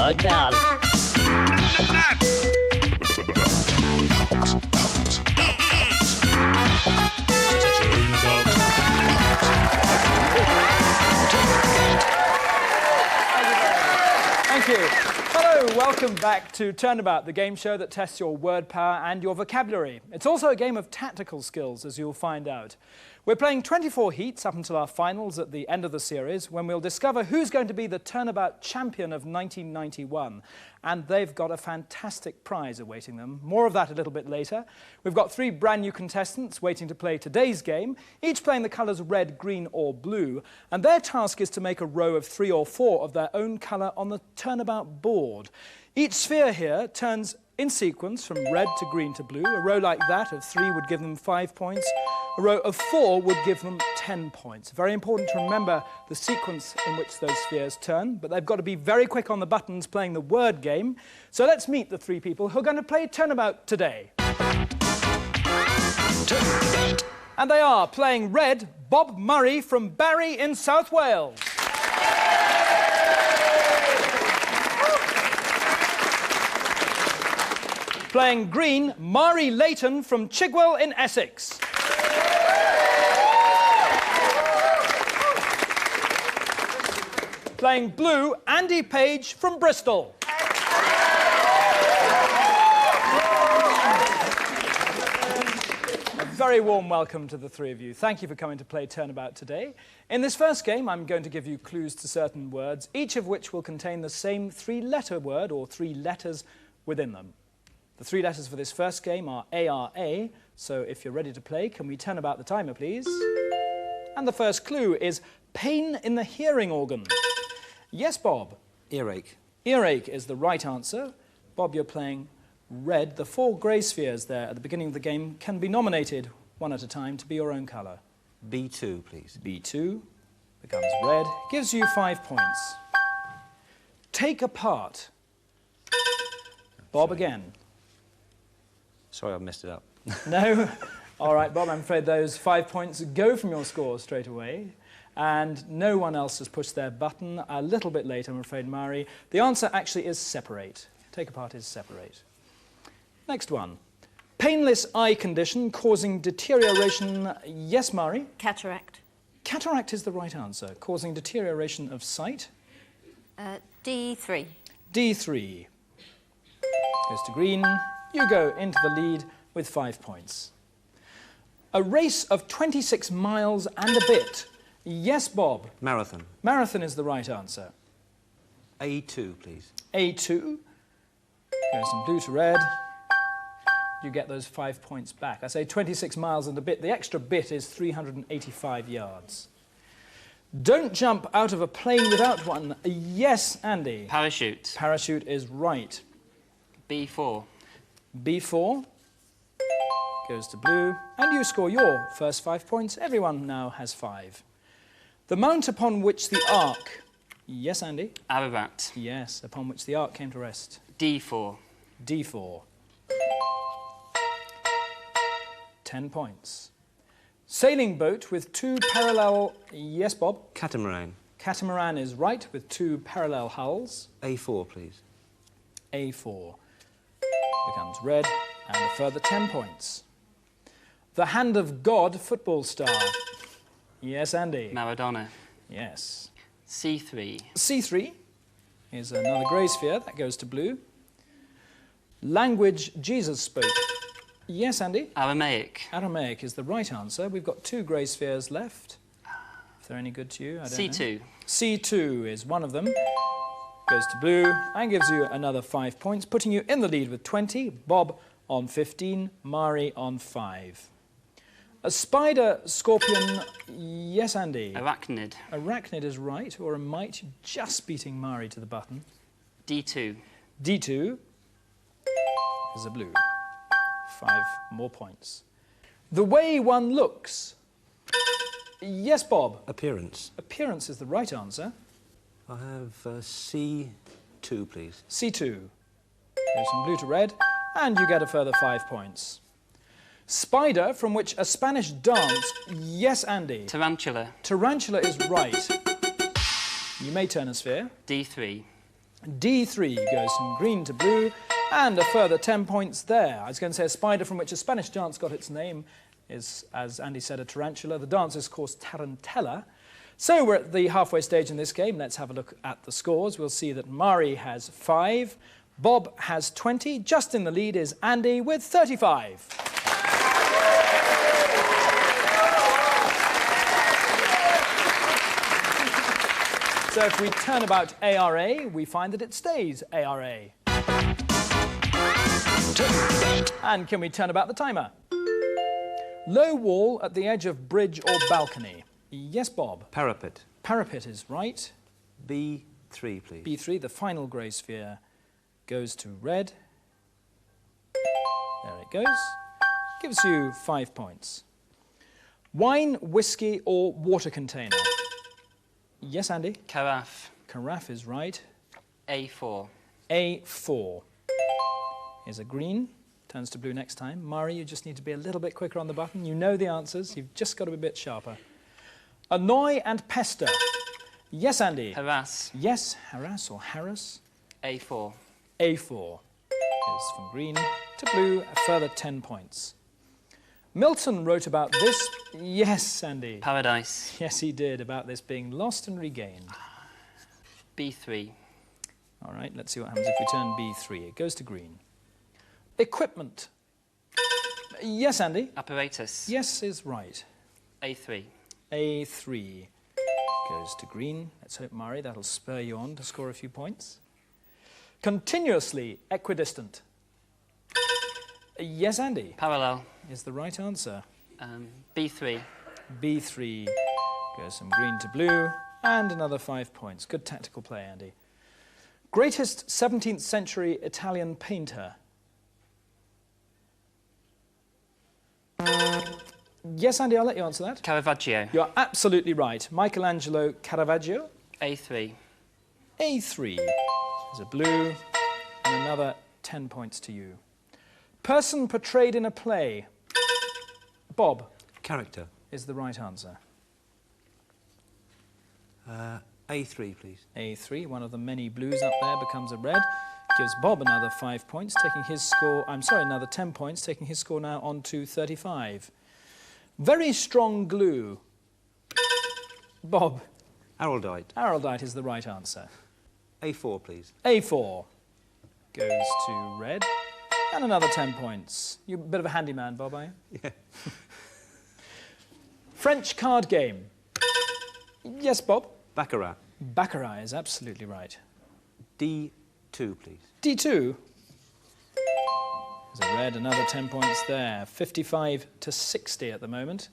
word pal. Thank you. Hello, welcome back to Turnabout, the game show that tests your word power and your vocabulary. It's also a game of tactical skills, as you'll find out. We're playing 24 heats up until our finals at the end of the series, when we'll discover who's going to be the Turnabout champion of 1991. And they've got a fantastic prize awaiting them. More of that a little bit later. We've got 3 brand new contestants waiting to play today's game, each playing the colours red, green or blue. And their task is to make a row of 3 or 4 of their own colour on the Turnabout board. Each sphere here turns in sequence from red to green to blue. A row like that of 3 would give them 5 points. A row of 4 would give them 10 points. Very important to remember the sequence in which those spheres turn, but they've got to be very quick on the buttons playing the word game. So let's meet the 3 people who are going to play Turnabout today. And they are playing red, Bob Murray from Barry in South Wales. Playing green, Mari Leighton from Chigwell in Essex. Playing blue, Andy Page from Bristol. A very warm welcome to the 3 of you. Thank you for coming to play Turnabout today. In this first game, I'm going to give you clues to certain words, each of which will contain the same 3-letter word or 3 letters within them. The 3 letters for this first game are ARA, so if you're ready to play, can we turn about the timer, please? And the first clue is pain in the hearing organ. Yes, Bob? Earache. Earache is the right answer. Bob, you're playing red. The 4 grey spheres there at the beginning of the game can be nominated, one at a time, to be your own colour. B2, please. B2 becomes red, gives you 5 points. Take apart. Bob again. Sorry, I messed it up. No? All right, Bob, I'm afraid those 5 points go from your score straight away. And no one else has pushed their button. A little bit late, I'm afraid, Mari. The answer actually is separate. Take apart is separate. Next one. Painless eye condition causing deterioration. Yes, Mari? Cataract. Cataract is the right answer, causing deterioration of sight. D3. D3. Goes to green. You go into the lead with 5 points. A race of 26 miles and a bit. Yes, Bob? Marathon. Marathon is the right answer. A2, please. A2. Goes from blue to red. You get those 5 points back. I say 26 miles and a bit. The extra bit is 385 yards. Don't jump out of a plane without one. Yes, Andy? Parachute. Parachute is right. B4. B4 goes to blue, and you score your first 5 points. Everyone now has 5. The mount upon which the ark... Yes, Andy? Ararat. Yes, upon which the ark came to rest. D4. D4. 10 points. Sailing boat with 2 parallel... Yes, Bob? Catamaran. Catamaran is right, with 2 parallel hulls. A4, please. A4 becomes red, and a further 10 points. The Hand of God football star. Yes, Andy? Maradona. Yes. C3. C3 is another grey sphere. That goes to blue. Language Jesus spoke. Yes, Andy? Aramaic. Aramaic is the right answer. We've got 2 grey spheres left. If they're any good to you, I don't C2. know. C2 is one of them. Goes to blue and gives you another 5 points, putting you in the lead with 20. Bob on 15, Mari on 5. A spider, scorpion, yes, Andy? Arachnid. Arachnid is right, or a mite, just beating Mari to the button. D2. D2 is a blue. 5 more points. The way one looks. Yes, Bob? Appearance. Appearance is the right answer. I have C2, please. C2 goes from blue to red, and you get a further 5 points. Spider, from which a Spanish dance. Yes, Andy? Tarantula. Tarantula is right. You may turn a sphere. D3. D3 goes from green to blue, and a further 10 points there. I was going to say a spider from which a Spanish dance got its name is, as Andy said, a tarantula. The dance is called tarantella. So we're at the halfway stage in this game. Let's have a look at the scores. We'll see that Mari has 5, Bob has 20. Just in the lead is Andy with 35. So if we turn about ARA, we find that it stays ARA. And can we turn about the timer? Low wall at the edge of bridge or balcony. Yes, Bob. Parapet. Parapet is right. B3, please. B3, the final grey sphere, goes to red. There it goes. Gives you 5 points. Wine, whiskey or water container. Yes, Andy? Carafe. Carafe is right. A4. A4 is a green. Turns to blue next time. Mari, you just need to be a little bit quicker on the button. You know the answers. You've just got to be a bit sharper. Annoy and pester. Yes, Andy? Harass. Yes, harass or harass. A4. A4 is from green to blue, a further 10 points. Milton wrote about this. Yes, Andy. Paradise. Yes, he did, about this being lost and regained. B3. All right, let's see what happens if we turn B3. It goes to green. Equipment. Yes, Andy. Apparatus. Yes is right. A3. A3 goes to green. Let's hope, Mari, that'll spur you on to score a few points. Continuously equidistant. Yes, Andy. Parallel. Is the right answer. B3. B3 goes from green to blue, and another 5 points. Good tactical play, Andy. Greatest 17th century Italian painter. Yes, Andy, I'll let you answer that. Caravaggio. You're absolutely right. Michelangelo Caravaggio. A3. A3 is a blue, and another 10 points to you. Person portrayed in a play. Bob. Character. Is the right answer. A3, please. A3, one of the many blues up there, becomes a red. Gives Bob another 5 points, taking his score, another 10 points, taking his score now on to 35. Very strong glue. Bob. Araldite. Araldite is the right answer. A4, please. A4 goes to red. And another 10 points. You're a bit of a handyman, Bob, are you? Yeah. French card game. Yes, Bob? Baccarat. Baccarat is absolutely right. D2, please. D2 is a red, another 10 points there. 55 to 60 at the moment.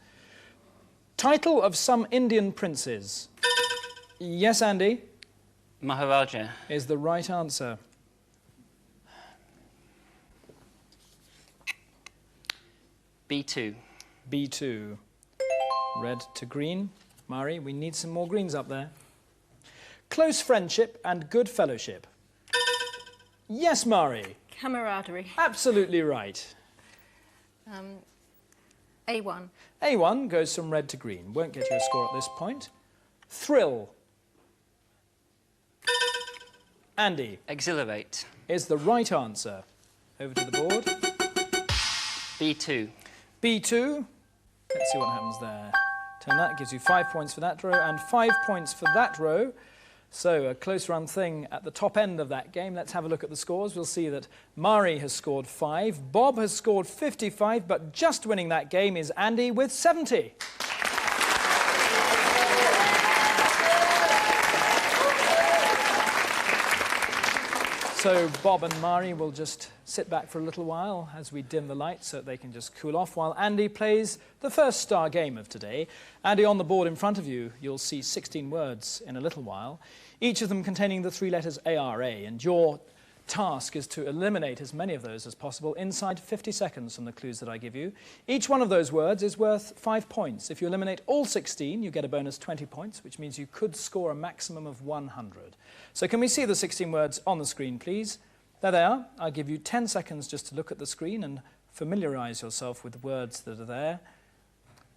Title of some Indian princes. Yes, Andy? Maharaja. Is the right answer. B2. B2. Red to green. Mari, we need some more greens up there. Close friendship and good fellowship. Yes, Mari. Camaraderie. Absolutely right. A1. A1 goes from red to green. Won't get you a score at this point. Thrill. Andy. Exhilarate. Is the right answer. Over to the board. B2. B2. Let's see what happens there. Turn that, gives you 5 points for that row and 5 points for that row. So a close run thing at the top end of that game. Let's have a look at the scores. We'll see that Mari has scored 5, Bob has scored 55, but just winning that game is Andy with 70. So Bob and Mari will just sit back for a little while as we dim the lights so that they can just cool off while Andy plays the first star game of today. Andy, on the board in front of you, you'll see 16 words in a little while, each of them containing the 3 letters ARA, and your task is to eliminate as many of those as possible inside 50 seconds from the clues that I give you. Each one of those words is worth 5 points. If you eliminate all 16, you get a bonus 20 points, which means you could score a maximum of 100. So can we see the 16 words on the screen, please? There they are. I'll give you 10 seconds just to look at the screen and familiarise yourself with the words that are there.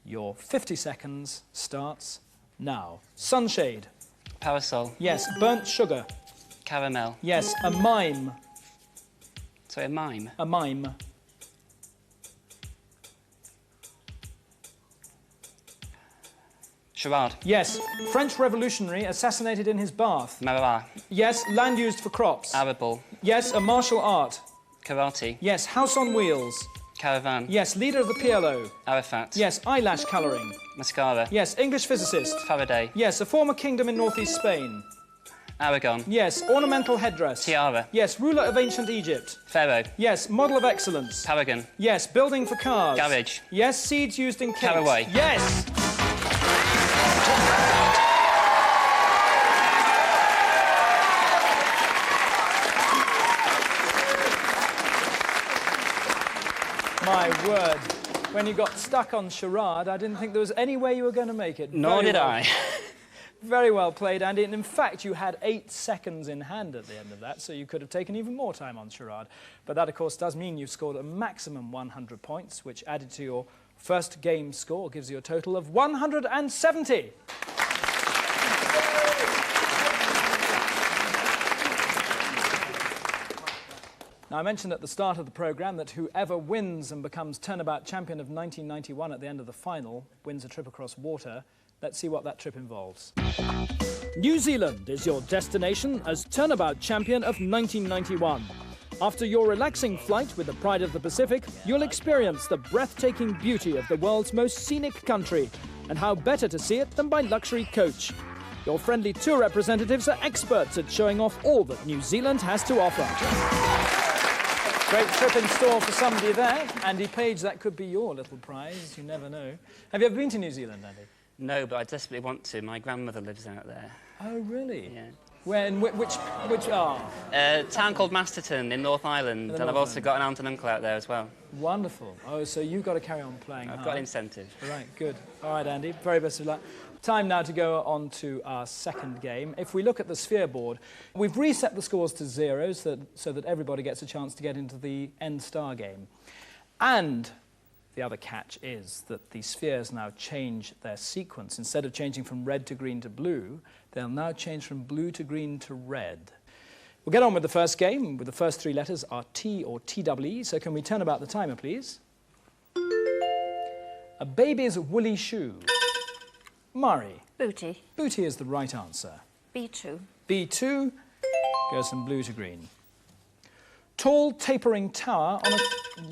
Your 50 seconds starts now. Sunshade. Parasol. Yes. Burnt sugar. Caramel. Yes, a mime. Sorry, a mime. A mime. Charade. Yes, French revolutionary assassinated in his bath. Marat. Yes, land used for crops. Arable. Yes, a martial art. Karate. Yes, house on wheels. Caravan. Yes, leader of the PLO. Arafat. Yes, eyelash colouring. Mascara. Yes, English physicist. Faraday. Yes, a former kingdom in northeast Spain. Aragon. Yes, ornamental headdress. Tiara. Yes, ruler of ancient Egypt. Pharaoh. Yes, model of excellence. Paragon. Yes, building for cars. Garage. Yes, seeds used in cakes. Caraway. Yes. My word. When you got stuck on charade, I didn't think there was any way you were going to make it. Nor did I. Very well played, Andy. And in fact, you had 8 seconds in hand at the end of that, so you could have taken even more time on charade. But that, of course, does mean you've scored a maximum 100 points, which added to your first game score gives you a total of 170. Now, I mentioned at the start of the programme that whoever wins and becomes Turnabout champion of 1991 at the end of the final wins a trip across water. Let's see what that trip involves. New Zealand is your destination as Turnabout champion of 1991. After your relaxing flight with the Pride of the Pacific, you'll experience the breathtaking beauty of the world's most scenic country. And how better to see it than by luxury coach. Your friendly tour representatives are experts at showing off all that New Zealand has to offer. Great trip in store for somebody there. Andy Page, that could be your little prize. You never know. Have you ever been to New Zealand, Andy? No, but I desperately want to. My grandmother lives out there. Oh, really? Yeah. Where, in which, A town called Masterton in North Island, and I've also got an aunt and uncle out there as well. Wonderful. Oh, so you've got to carry on playing I've hard. got an incentive. Right, good. All right, Andy, very best of luck. Time now to go on to our second game. If we look at the sphere board, we've reset the scores to 0 so that everybody gets a chance to get into the end star game. And the other catch is that the spheres now change their sequence. Instead of changing from red to green to blue, they'll now change from blue to green to red. We'll get on with the first game, with the first 3 letters are T or TWE, so can we turn about the timer, please? A baby's woolly shoe. Murray. Booty. Booty is the right answer. B2. B2 goes from blue to green. Tall, tapering tower on a...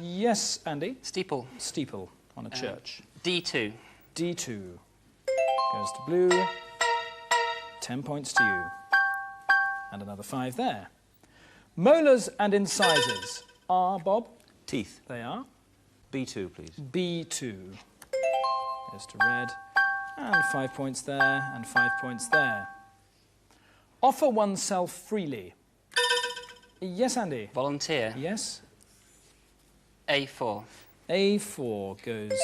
Yes, Andy? Steeple. Steeple on a church. D2. D2 goes to blue. 10 points to you. And another 5 there. Molars and incisors are, Bob? Teeth. They are. B2, please. B2 goes to red. And 5 points there, and 5 points there. Offer oneself freely. Yes, Andy? Volunteer. Yes? A4. A4 goes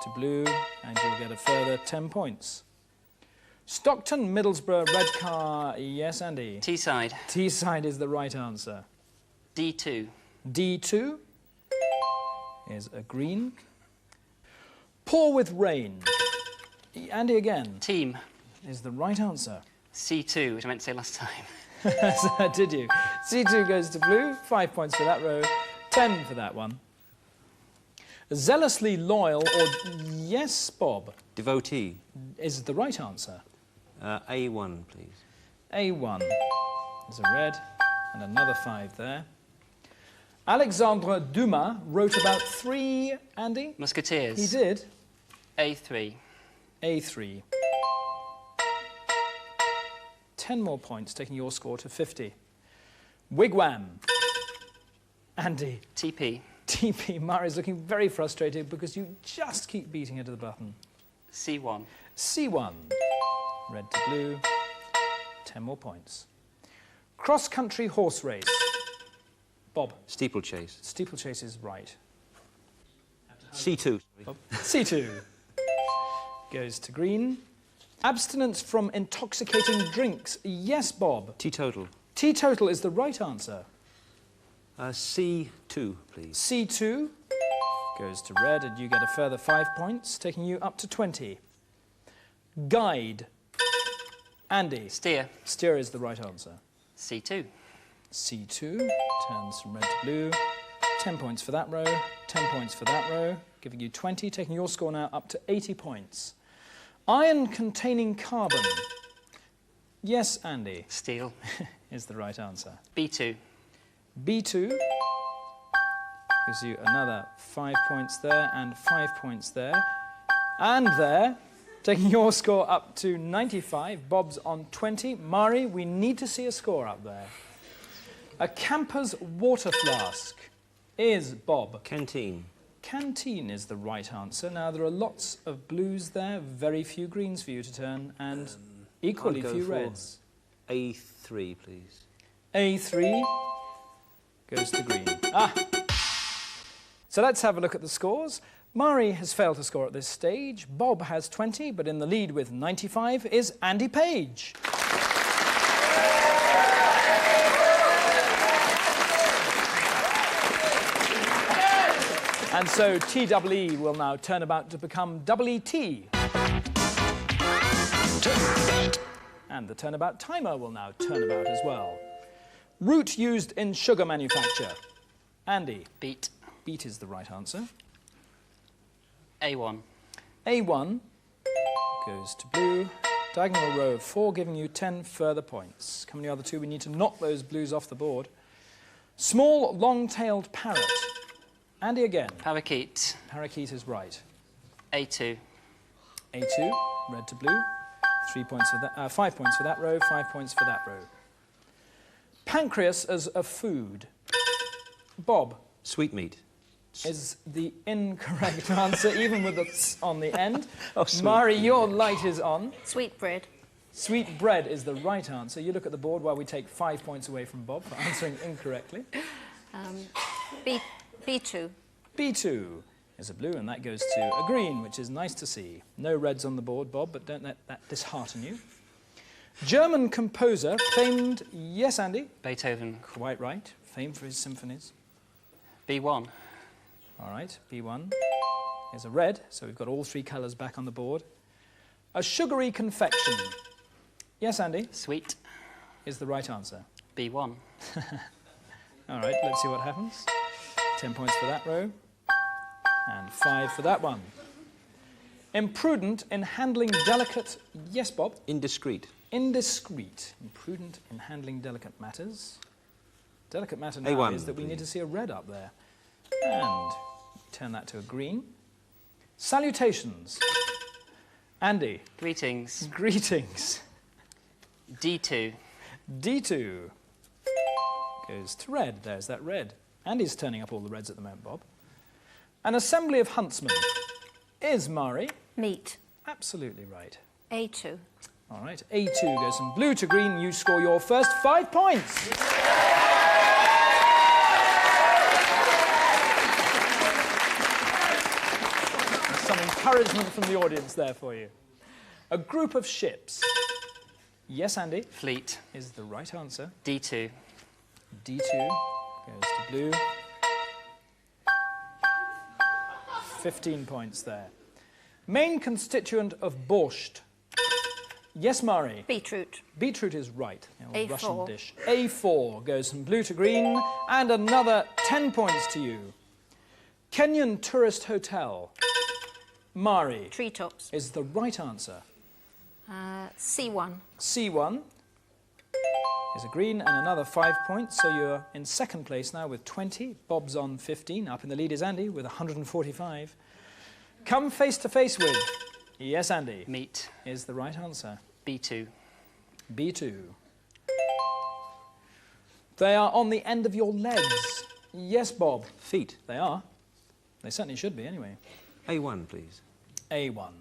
to blue, and you'll get a further 10 points. Stockton, Middlesbrough, red car. Yes, Andy? Teesside. Teesside is the right answer. D2. D2 is a green. Pour with rain. Andy again. Team. Is the right answer. C2, which I meant to say last time. Did you? C2 goes to blue. 5 points for that row. 10 for that one. Zealously loyal, or yes, Bob? Devotee. Is the right answer. A1, please. A1 is a red, and another 5 there. Alexandre Dumas wrote about 3, Andy? Musketeers. He did. A3. A3. 10 more points, taking your score to 50. Wigwam. Andy. TP. TP. Murray's looking very frustrated because you just keep beating her to the button. C1. C1. Red to blue. 10 more points. Cross-country horse race. Bob. Steeplechase. Steeplechase is right. C2. Bob. C2 goes to green. Abstinence from intoxicating drinks. Yes, Bob. Teetotal. Teetotal is the right answer. C2, please. C2 goes to red, and you get a further 5 points, taking you up to 20. Guide. Andy. Steer. Steer is the right answer. C2. C2 turns from red to blue. 10 points for that row, 10 points for that row, giving you 20, taking your score now up to 80 points. Iron containing carbon. Yes, Andy. Steel. Is the right answer. B2. B2 gives you another 5 points there and 5 points there. And there, taking your score up to 95. Bob's on 20. Mari, we need to see a score up there. A camper's water flask is, Bob. Canteen. Canteen is the right answer. Now, there are lots of blues there, very few greens for you to turn, and equally I'll go few for reds. A3, please. A3 goes to green. So let's have a look at the scores. Mari has failed to score at this stage. Bob has 20, but in the lead with 95 is Andy Page. And so TEE will now turn about to become EET. And the turnabout timer will now turn about as well. Root used in sugar manufacture. Andy. Beet. Beet is the right answer. A1. A1 goes to blue. Diagonal row of 4, giving you 10 further points. Come on, the other two, we need to knock those blues off the board. Small, long-tailed parrot. Andy again. Parakeet. Parakeet is right. A2. A2, red to blue. 3 points for that, 5 points for that row, 5 points for that row. Pancreas as a food. Bob. Sweetmeat. Is the incorrect answer, even with the "ts" on the end. Oh, sweet. Mari, your light is on. Sweetbread. Sweet bread is the right answer. You look at the board while we take 5 points away from Bob for answering incorrectly. B2. B2 is a blue, and that goes to a green, which is nice to see. No reds on the board, Bob, but don't let that dishearten you. German composer, famed... Yes, Andy? Beethoven. Quite right. Famed for his symphonies. B1. All right, B1 is a red, so we've got all 3 colours back on the board. A sugary confection. Yes, Andy? Sweet. Is the right answer. B1. All right, let's see what happens. 10 points for that row, and 5 for that one. Imprudent in handling delicate... Yes, Bob? Indiscreet. Indiscreet. Imprudent in handling delicate matters. Delicate matter now A1, is that we please. need to see a red up there. And turn that to a green. Salutations. Andy. Greetings. Greetings. D2. D2 goes to red. There's that red. Andy's turning up all the reds at the moment, Bob. An assembly of huntsmen. Is Mari? Meat. Absolutely right. A2. All right, A2 goes from blue to green. You score your first 5 points. Some encouragement from the audience there for you. A group of ships. Yes, Andy? Fleet. Is the right answer. D2. D2 goes to blue. 15 points there. Main constituent of borscht. Yes, Mari? Beetroot. Beetroot is right. A4. Russian dish. A4 goes from blue to green, and another 10 points to you. Kenyan tourist hotel. Mari Treetops. is the right answer. C1. C1 is a green and another 5 points, so you're in second place now with 20. Bob's on 15. Up in the lead is Andy with 145. Come face to face with... Yes, Andy. Meat. Is the right answer. B2. B2. They are on the end of your legs. Yes, Bob. Feet. They are. They certainly should be, anyway. A1, please. A1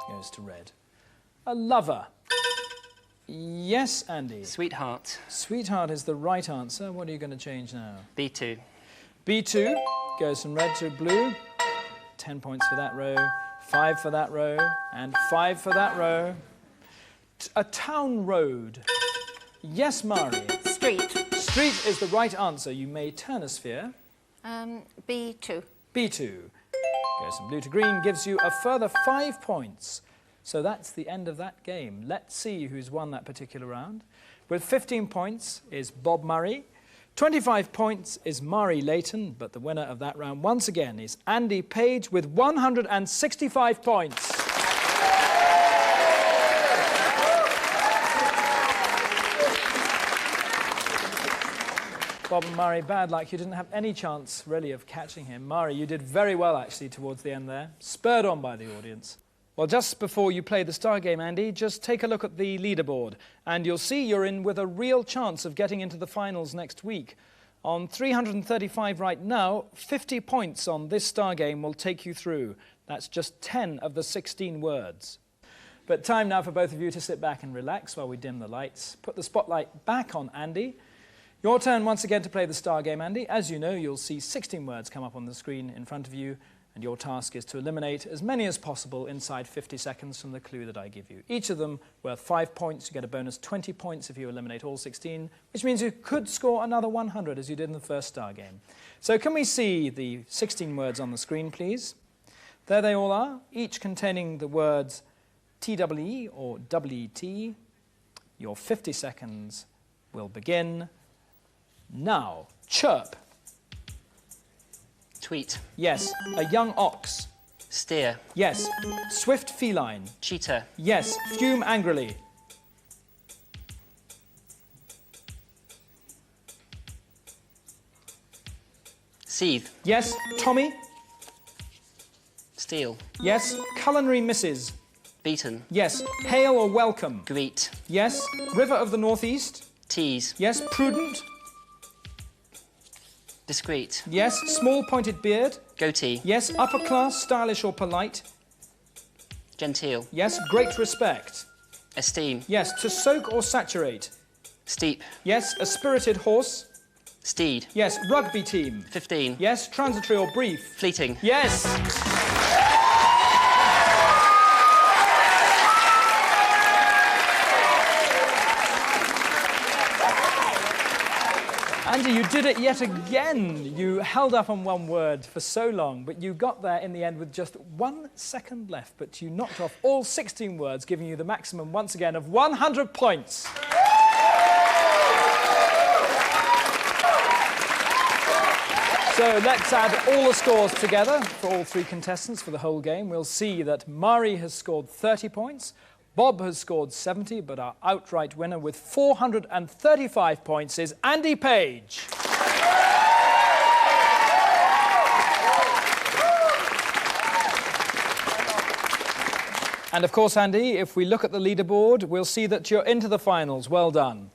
goes to red. A lover. Yes, Andy. Sweetheart. Sweetheart is the right answer. What are you going to change now? B2. B2 goes from red to blue. 10 points for that row, 5 for that row, and 5 for that row. A town road. Yes, Mari. Street. Street is the right answer. You may turn a sphere. B2. B2 goes from blue to green, gives you a further 5 points. So that's the end of that game. Let's see who's won that particular round. With 15 points is Bob Murray. 25 points is Mari Layton, but the winner of that round once again is Andy Page with 165 points. Bob and Murray, bad luck. You didn't have any chance, really, of catching him. Mari, you did very well, actually, towards the end there. Spurred on by the audience. Well, just before you play the star game, Andy, just take a look at the leaderboard, and you'll see you're in with a real chance of getting into the finals next week. On 335 right now, 50 points on this star game will take you through. That's just 10 of the 16 words. But time now for both of you to sit back and relax while we dim the lights. Put the spotlight back on Andy. Your turn once again to play the star game, Andy. As you know, you'll see 16 words come up on the screen in front of you, and your task is to eliminate as many as possible inside 50 seconds from the clue that I give you. Each of them worth 5 points. You get a bonus 20 points if you eliminate all 16, which means you could score another 100 as you did in the first star game. So can we see the 16 words on the screen, please? There they all are, each containing the words TWE or WET. Your 50 seconds will begin now. Chirp. Tweet. Yes. A young ox. Steer. Yes. Swift feline. Cheetah. Yes. Fume angrily. Seethe. Yes. Tommy. Steal. Yes. Culinary misses. Beaten. Yes. Hail or welcome. Greet. Yes. River of the Northeast. Tease. Yes. Prudent. Discreet. Yes. Small pointed beard. Goatee. Yes. Upper class, stylish or polite. Genteel. Yes. Great respect. Esteem. Yes. To soak or saturate. Steep. Yes. A spirited horse. Steed. Yes. Rugby team. 15. Yes. Transitory or brief. Fleeting. Yes. Andy, you did it yet again. You held up on one word for so long, but you got there in the end with just 1 second left. But you knocked off all 16 words, giving you the maximum once again of 100 points. So let's add all the scores together for all three contestants for the whole game. We'll see that Mari has scored 30 points, Bob has scored 70, but our outright winner with 435 points is Andy Page. And of course, Andy, if we look at the leaderboard, we'll see that you're into the finals. Well done.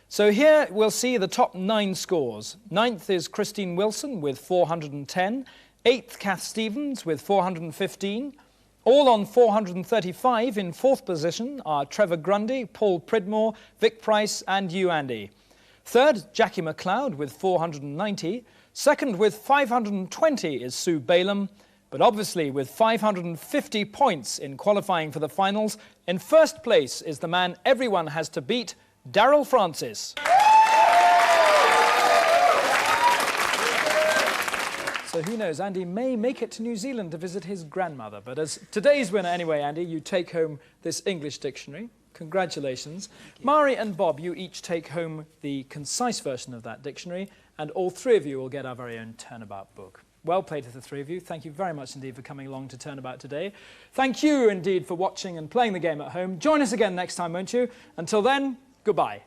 So here we'll see the top 9 scores. 9th is Christine Wilson with 410. 8th, Kath Stevens with 415. All on 435 in 4th position are Trevor Grundy, Paul Pridmore, Vic Price and you, Andy. 3rd, Jackie McLeod with 490. 2nd with 520 is Sue Balaam. But obviously with 550 points in qualifying for the finals, in 1st place is the man everyone has to beat, Daryl Francis. So who knows, Andy may make it to New Zealand to visit his grandmother. But as today's winner anyway, Andy, you take home this English dictionary. Congratulations. Mari and Bob, you each take home the concise version of that dictionary, and all three of you will get our very own Turnabout book. Well played to the three of you. Thank you very much indeed for coming along to Turnabout today. Thank you indeed for watching and playing the game at home. Join us again next time, won't you? Until then, goodbye.